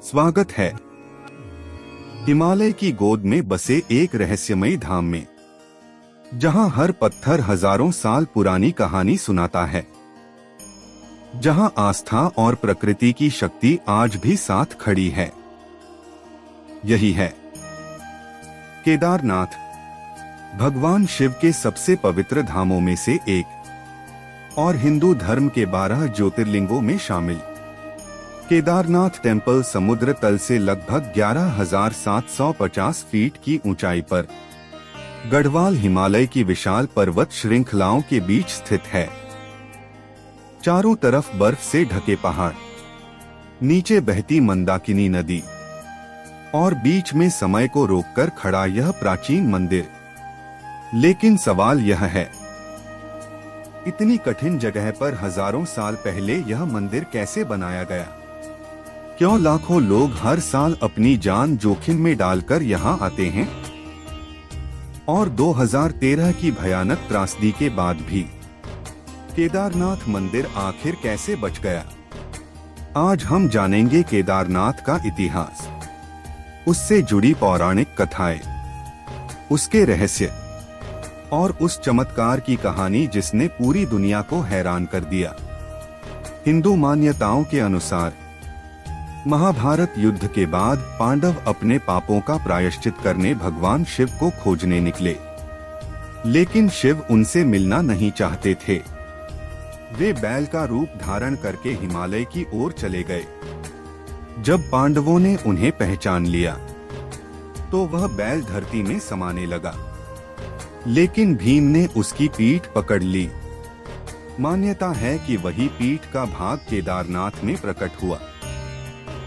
स्वागत है हिमालय की गोद में बसे एक रहस्यमयी धाम में, जहां हर पत्थर हजारों साल पुरानी कहानी सुनाता है, जहां आस्था और प्रकृति की शक्ति आज भी साथ खड़ी है। यही है केदारनाथ, भगवान शिव के सबसे पवित्र धामों में से एक और हिंदू धर्म के 12 ज्योतिर्लिंगों में शामिल। केदारनाथ टेम्पल समुद्र तल से लगभग 11,750 फीट की ऊंचाई पर गढ़वाल हिमालय की विशाल पर्वत श्रृंखलाओं के बीच स्थित है। चारों तरफ बर्फ से ढके पहाड़, नीचे बहती मंदाकिनी नदी और बीच में समय को रोककर खड़ा यह प्राचीन मंदिर। लेकिन सवाल यह है, इतनी कठिन जगह पर हजारों साल पहले यह मंदिर कैसे बनाया गया? क्यों लाखों लोग हर साल अपनी जान जोखिम में डालकर यहाँ आते हैं? और 2013 की भयानक त्रासदी के बाद भी केदारनाथ मंदिर आखिर कैसे बच गया? आज हम जानेंगे केदारनाथ का इतिहास, उससे जुड़ी पौराणिक कथाएं, उसके रहस्य और उस चमत्कार की कहानी जिसने पूरी दुनिया को हैरान कर दिया। हिंदू मान्यताओं के अनुसार महाभारत युद्ध के बाद पांडव अपने पापों का प्रायश्चित करने भगवान शिव को खोजने निकले, लेकिन शिव उनसे मिलना नहीं चाहते थे। वे बैल का रूप धारण करके हिमालय की ओर चले गए। जब पांडवों ने उन्हें पहचान लिया तो वह बैल धरती में समाने लगा, लेकिन भीम ने उसकी पीठ पकड़ ली। मान्यता है कि वही पीठ का भाग केदारनाथ में प्रकट हुआ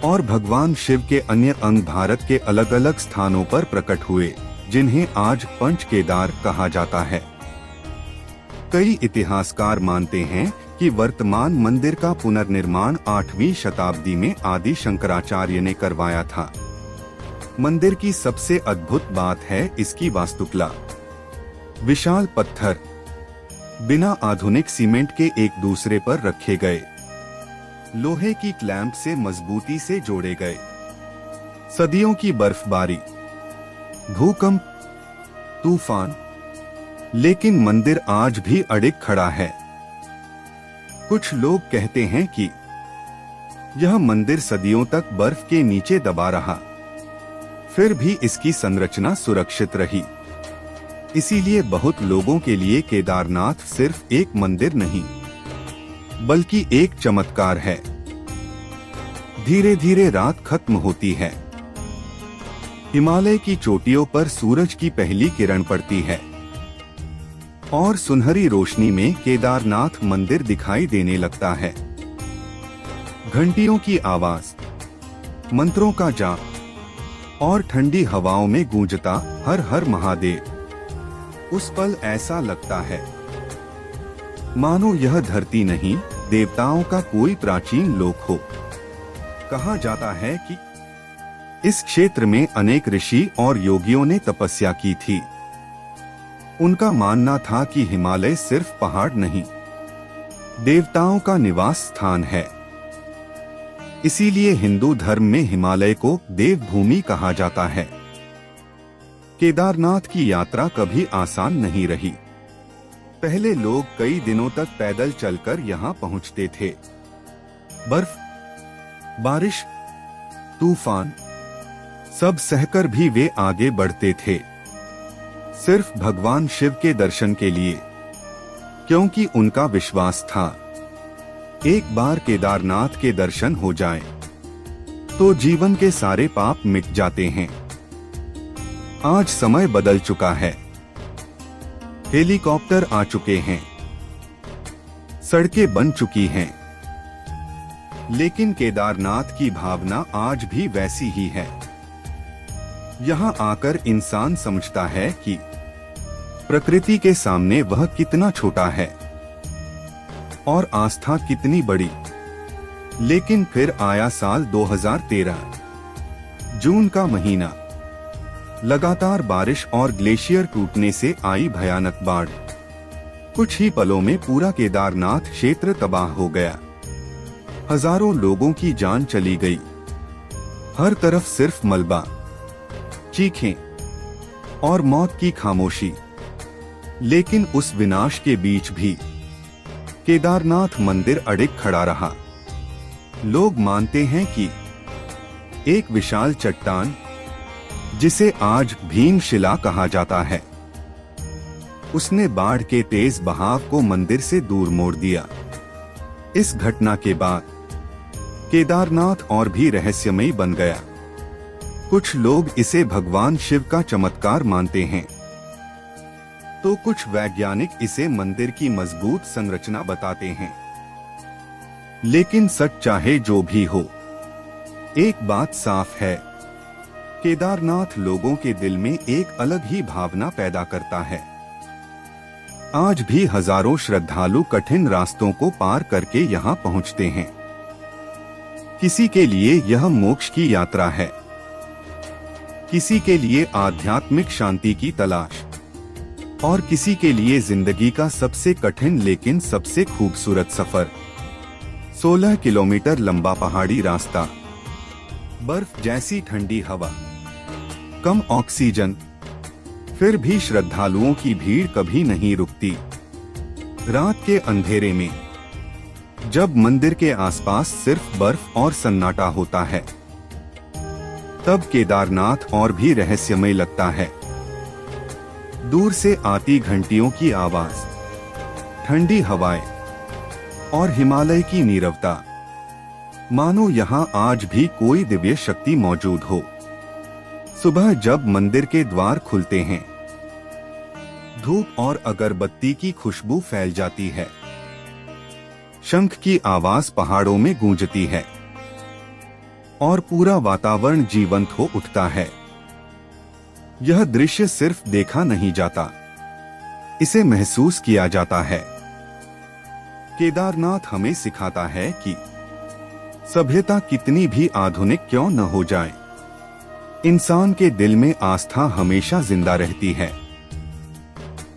और भगवान शिव के अन्य अंग भारत के अलग अलग स्थानों पर प्रकट हुए, जिन्हें आज पंच केदार कहा जाता है। कई इतिहासकार मानते हैं कि वर्तमान मंदिर का पुनर्निर्माण 8वीं शताब्दी में आदि शंकराचार्य ने करवाया था। मंदिर की सबसे अद्भुत बात है इसकी वास्तुकला। विशाल पत्थर बिना आधुनिक सीमेंट के एक दूसरे पर रखे गए, लोहे की क्लैंप से मजबूती से जोड़े गए। सदियों की बर्फबारी, भूकंप, तूफान, लेकिन मंदिर आज भी अडिग खड़ा है। कुछ लोग कहते हैं कि यह मंदिर सदियों तक बर्फ के नीचे दबा रहा, फिर भी इसकी संरचना सुरक्षित रही। इसीलिए बहुत लोगों के लिए केदारनाथ सिर्फ एक मंदिर नहीं, बल्कि एक चमत्कार है। धीरे धीरे रात खत्म होती है, हिमालय की चोटियों पर सूरज की पहली किरण पड़ती है और सुनहरी रोशनी में केदारनाथ मंदिर दिखाई देने लगता है। घंटियों की आवाज, मंत्रों का जाप और ठंडी हवाओं में गूंजता हर हर महादेव। उस पल ऐसा लगता है मानो यह धरती नहीं, देवताओं का कोई प्राचीन लोक हो। कहा जाता है कि इस क्षेत्र में अनेक ऋषि और योगियों ने तपस्या की थी। उनका मानना था कि हिमालय सिर्फ पहाड़ नहीं, देवताओं का निवास स्थान है। इसीलिए हिंदू धर्म में हिमालय को देवभूमि कहा जाता है। केदारनाथ की यात्रा कभी आसान नहीं रही। पहले लोग कई दिनों तक पैदल चलकर यहाँ पहुँचते थे। बर्फ, बारिश, तूफान सब सहकर भी वे आगे बढ़ते थे, सिर्फ भगवान शिव के दर्शन के लिए, क्योंकि उनका विश्वास था एक बार केदारनाथ के दर्शन हो जाएं, तो जीवन के सारे पाप मिट जाते हैं। आज समय बदल चुका है, हेलीकॉप्टर आ चुके हैं, सड़कें बन चुकी हैं, लेकिन केदारनाथ की भावना आज भी वैसी ही है। यहाँ आकर इंसान समझता है कि प्रकृति के सामने वह कितना छोटा है और आस्था कितनी बड़ी। लेकिन फिर आया साल 2013, जून का महीना। लगातार बारिश और ग्लेशियर टूटने से आई भयानक बाढ़। कुछ ही पलों में पूरा केदारनाथ क्षेत्र तबाह हो गया। हजारों लोगों की जान चली गई। हर तरफ सिर्फ मलबा, चीखें और मौत की खामोशी। लेकिन उस विनाश के बीच भी केदारनाथ मंदिर अडिग खड़ा रहा। लोग मानते हैं कि एक विशाल चट्टान, जिसे आज भीमशिला कहा जाता है, उसने बाढ़ के तेज बहाव को मंदिर से दूर मोड़ दिया। इस घटना के बाद केदारनाथ और भी रहस्यमयी बन गया। कुछ लोग इसे भगवान शिव का चमत्कार मानते हैं, तो कुछ वैज्ञानिक इसे मंदिर की मजबूत संरचना बताते हैं। लेकिन सच चाहे जो भी हो, एक बात साफ है, केदारनाथ लोगों के दिल में एक अलग ही भावना पैदा करता है। आज भी हजारों श्रद्धालु कठिन रास्तों को पार करके यहाँ पहुँचते हैं। किसी के लिए यह मोक्ष की यात्रा है, किसी के लिए आध्यात्मिक शांति की तलाश, और किसी के लिए जिंदगी का सबसे कठिन लेकिन सबसे खूबसूरत सफर। 16 किलोमीटर लंबा पहाड़ी रास्ता, बर्फ जैसी ठंडी हवा, कम ऑक्सीजन, फिर भी श्रद्धालुओं की भीड़ कभी नहीं रुकती। रात के अंधेरे में, जब मंदिर के आसपास सिर्फ बर्फ और सन्नाटा होता है, तब केदारनाथ और भी रहस्यमय लगता है। दूर से आती घंटियों की आवाज, ठंडी हवाएं और हिमालय की नीरवता, मानो यहाँ आज भी कोई दिव्य शक्ति मौजूद हो। सुबह जब मंदिर के द्वार खुलते हैं, धूप और अगरबत्ती की खुशबू फैल जाती है। शंख की आवाज पहाड़ों में गूंजती है और पूरा वातावरण जीवंत हो उठता है। यह दृश्य सिर्फ देखा नहीं जाता, इसे महसूस किया जाता है। केदारनाथ हमें सिखाता है कि सभ्यता कितनी भी आधुनिक क्यों न हो जाए, इंसान के दिल में आस्था हमेशा जिंदा रहती है।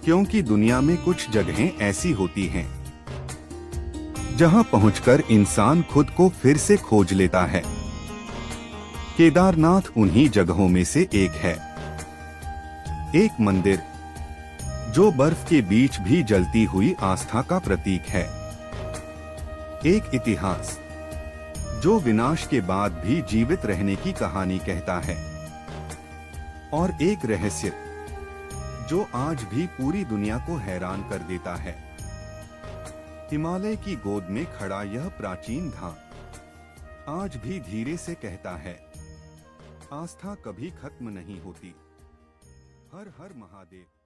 क्योंकि दुनिया में कुछ जगहें ऐसी होती हैं जहां पहुंचकर इंसान खुद को फिर से खोज लेता है। केदारनाथ उन्हीं जगहों में से एक है। एक मंदिर जो बर्फ के बीच भी जलती हुई आस्था का प्रतीक है। एक इतिहास जो विनाश के बाद भी जीवित रहने की कहानी कहता है। और एक रहस्य जो आज भी पूरी दुनिया को हैरान कर देता है। हिमालय की गोद में खड़ा यह प्राचीन धाम आज भी धीरे से कहता है, आस्था कभी खत्म नहीं होती। हर हर महादेव।